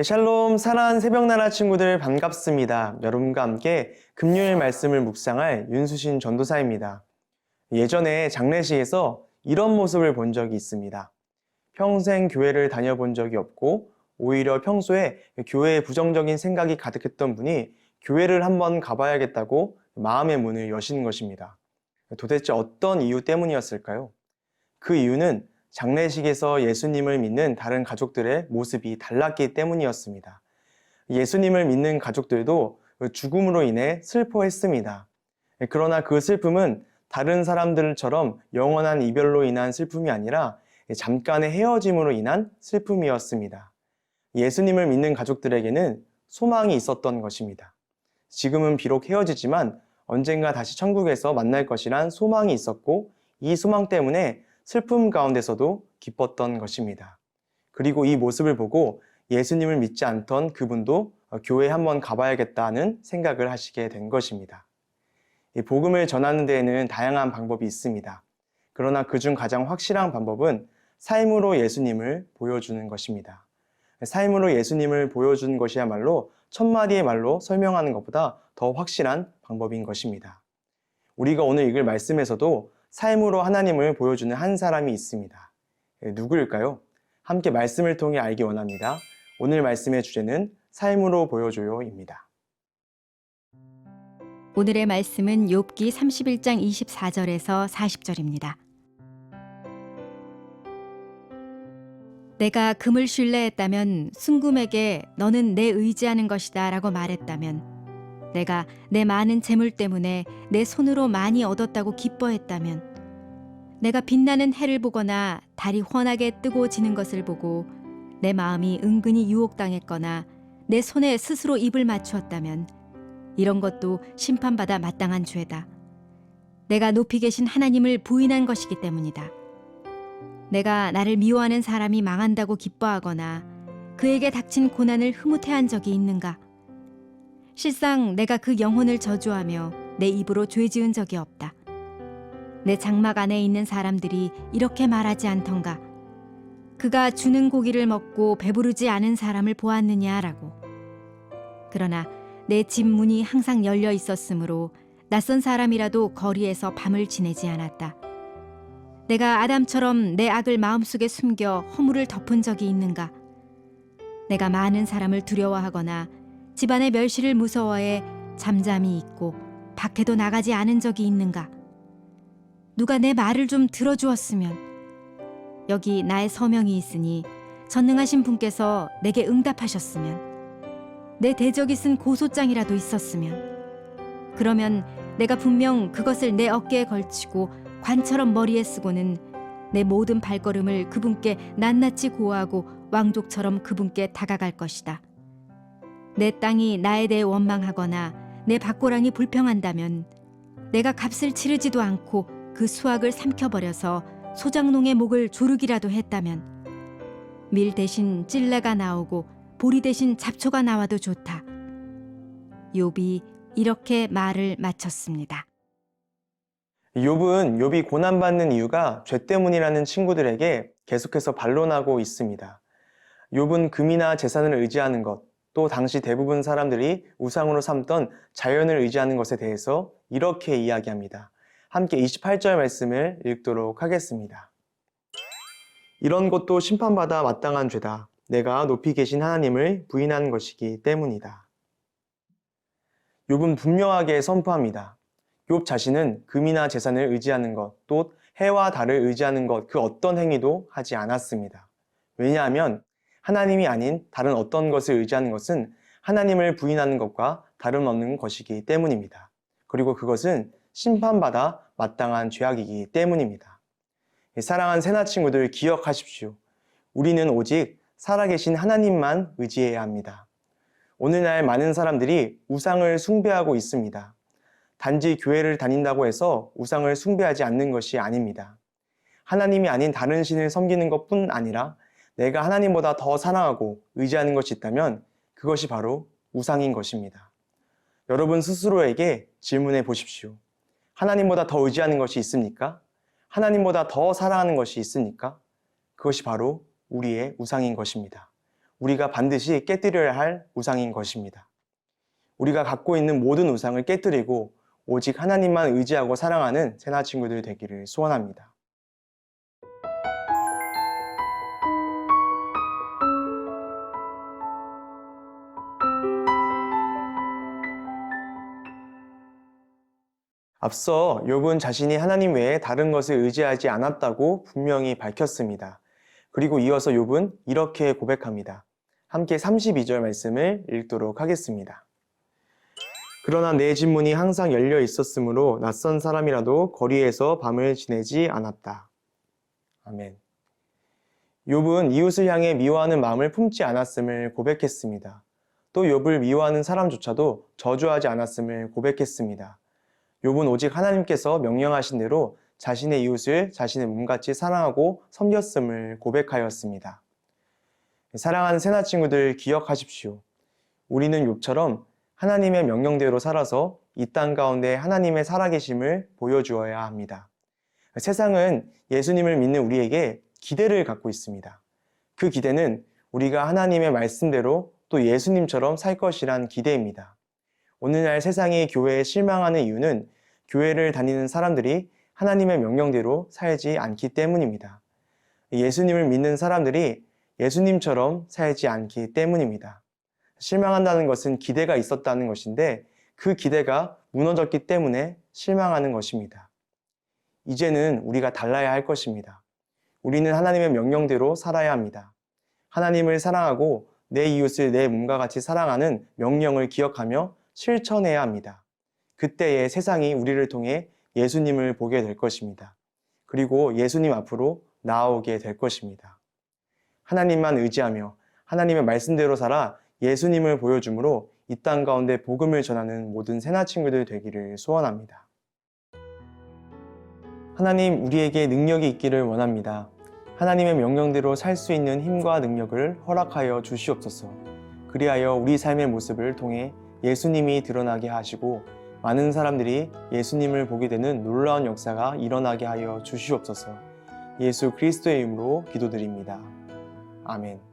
샬롬, 사랑하는 새벽나라 친구들 반갑습니다. 여러분과 함께 금요일 말씀을 묵상할 윤수신 전도사입니다. 예전에 장례식에서 이런 모습을 본 적이 있습니다. 평생 교회를 다녀본 적이 없고 오히려 평소에 교회에 부정적인 생각이 가득했던 분이 교회를 한번 가봐야겠다고 마음의 문을 여시는 것입니다. 도대체 어떤 이유 때문이었을까요? 그 이유는 장례식에서 예수님을 믿는 다른 가족들의 모습이 달랐기 때문이었습니다. 예수님을 믿는 가족들도 죽음으로 인해 슬퍼했습니다. 그러나 그 슬픔은 다른 사람들처럼 영원한 이별로 인한 슬픔이 아니라 잠깐의 헤어짐으로 인한 슬픔이었습니다. 예수님을 믿는 가족들에게는 소망이 있었던 것입니다. 지금은 비록 헤어지지만 언젠가 다시 천국에서 만날 것이란 소망이 있었고, 이 소망 때문에 슬픔 가운데서도 기뻤던 것입니다. 그리고 이 모습을 보고 예수님을 믿지 않던 그분도 교회에 한번 가봐야겠다는 생각을 하시게 된 것입니다. 이 복음을 전하는 데에는 다양한 방법이 있습니다. 그러나 그중 가장 확실한 방법은 삶으로 예수님을 보여주는 것입니다. 삶으로 예수님을 보여주는 것이야말로 천마디의 말로 설명하는 것보다 더 확실한 방법인 것입니다. 우리가 오늘 읽을 말씀에서도 삶으로 하나님을 보여주는 한 사람이 있습니다. 누구일까요? 함께 말씀을 통해 알기 원합니다. 오늘 말씀의 주제는 삶으로 보여줘요입니다. 오늘의 말씀은 욥기 31장 24절에서 40절입니다. 내가 금을 신뢰했다면 순금에게 너는 내 의지하는 것이다 라고 말했다면, 내가 내 많은 재물 때문에 내 손으로 많이 얻었다고 기뻐했다면, 내가 빛나는 해를 보거나 달이 환하게 뜨고 지는 것을 보고 내 마음이 은근히 유혹당했거나 내 손에 스스로 입을 맞추었다면, 이런 것도 심판받아 마땅한 죄다. 내가 높이 계신 하나님을 부인한 것이기 때문이다. 내가 나를 미워하는 사람이 망한다고 기뻐하거나 그에게 닥친 고난을 흐뭇해한 적이 있는가? 실상 내가 그 영혼을 저주하며 내 입으로 죄 지은 적이 없다. 내 장막 안에 있는 사람들이 이렇게 말하지 않던가? 그가 주는 고기를 먹고 배부르지 않은 사람을 보았느냐라고. 그러나 내 집 문이 항상 열려 있었으므로 낯선 사람이라도 거리에서 밤을 지내지 않았다. 내가 아담처럼 내 악을 마음속에 숨겨 허물을 덮은 적이 있는가? 내가 많은 사람을 두려워하거나 집안의 멸시를 무서워해 잠잠히 있고 밖에도 나가지 않은 적이 있는가? 누가 내 말을 좀 들어주었으면. 여기 나의 서명이 있으니 전능하신 분께서 내게 응답하셨으면. 내 대적이 쓴 고소장이라도 있었으면. 그러면 내가 분명 그것을 내 어깨에 걸치고 관처럼 머리에 쓰고는 내 모든 발걸음을 그분께 낱낱이 고하고 왕족처럼 그분께 다가갈 것이다. 내 땅이 나에 대해 원망하거나 내 밭고랑이 불평한다면, 내가 값을 치르지도 않고 그 수확을 삼켜버려서 소장농의 목을 조르기라도 했다면, 밀 대신 찔레가 나오고 보리 대신 잡초가 나와도 좋다. 욥이 이렇게 말을 마쳤습니다. 욥이 고난받는 이유가 죄 때문이라는 친구들에게 계속해서 반론하고 있습니다. 욥은 금이나 재산을 의지하는 것, 또 당시 대부분 사람들이 우상으로 삼던 자연을 의지하는 것에 대해서 이렇게 이야기합니다. 함께 28절 말씀을 읽도록 하겠습니다. 이런 것도 심판받아 마땅한 죄다. 내가 높이 계신 하나님을 부인한 것이기 때문이다. 욥은 분명하게 선포합니다. 욥 자신은 금이나 재산을 의지하는 것, 또 해와 달을 의지하는 것, 그 어떤 행위도 하지 않았습니다. 왜냐하면 하나님이 아닌 다른 어떤 것을 의지하는 것은 하나님을 부인하는 것과 다름없는 것이기 때문입니다. 그리고 그것은 심판받아 마땅한 죄악이기 때문입니다. 사랑하는 새나 친구들 기억하십시오. 우리는 오직 살아계신 하나님만 의지해야 합니다. 오늘날 많은 사람들이 우상을 숭배하고 있습니다. 단지 교회를 다닌다고 해서 우상을 숭배하지 않는 것이 아닙니다. 하나님이 아닌 다른 신을 섬기는 것뿐 아니라 내가 하나님보다 더 사랑하고 의지하는 것이 있다면 그것이 바로 우상인 것입니다. 여러분 스스로에게 질문해 보십시오. 하나님보다 더 의지하는 것이 있습니까? 하나님보다 더 사랑하는 것이 있습니까? 그것이 바로 우리의 우상인 것입니다. 우리가 반드시 깨뜨려야 할 우상인 것입니다. 우리가 갖고 있는 모든 우상을 깨뜨리고 오직 하나님만 의지하고 사랑하는 새나 친구들 되기를 소원합니다. 앞서 욥은 자신이 하나님 외에 다른 것을 의지하지 않았다고 분명히 밝혔습니다. 그리고 이어서 욥은 이렇게 고백합니다. 함께 32절 말씀을 읽도록 하겠습니다. 그러나 내 집 문이 항상 열려 있었으므로 낯선 사람이라도 거리에서 밤을 지내지 않았다. 아멘. 욥은 이웃을 향해 미워하는 마음을 품지 않았음을 고백했습니다. 또 욥을 미워하는 사람조차도 저주하지 않았음을 고백했습니다. 욥은 오직 하나님께서 명령하신 대로 자신의 이웃을 자신의 몸같이 사랑하고 섬겼음을 고백하였습니다. 사랑하는 새나 친구들 기억하십시오. 우리는 욥처럼 하나님의 명령대로 살아서 이 땅 가운데 하나님의 살아계심을 보여주어야 합니다. 세상은 예수님을 믿는 우리에게 기대를 갖고 있습니다. 그 기대는 우리가 하나님의 말씀대로 또 예수님처럼 살 것이란 기대입니다. 오늘날 세상이 교회에 실망하는 이유는 교회를 다니는 사람들이 하나님의 명령대로 살지 않기 때문입니다. 예수님을 믿는 사람들이 예수님처럼 살지 않기 때문입니다. 실망한다는 것은 기대가 있었다는 것인데 그 기대가 무너졌기 때문에 실망하는 것입니다. 이제는 우리가 달라야 할 것입니다. 우리는 하나님의 명령대로 살아야 합니다. 하나님을 사랑하고 내 이웃을 내 몸과 같이 사랑하는 명령을 기억하며 실천해야 합니다. 그때의 세상이 우리를 통해 예수님을 보게 될 것입니다. 그리고 예수님 앞으로 나아오게 될 것입니다. 하나님만 의지하며 하나님의 말씀대로 살아 예수님을 보여주므로 이 땅 가운데 복음을 전하는 모든 새나 친구들 되기를 소원합니다. 하나님, 우리에게 능력이 있기를 원합니다. 하나님의 명령대로 살 수 있는 힘과 능력을 허락하여 주시옵소서. 그리하여 우리 삶의 모습을 통해 예수님이 드러나게 하시고 많은 사람들이 예수님을 보게 되는 놀라운 역사가 일어나게 하여 주시옵소서. 예수 그리스도의 이름으로 기도드립니다. 아멘.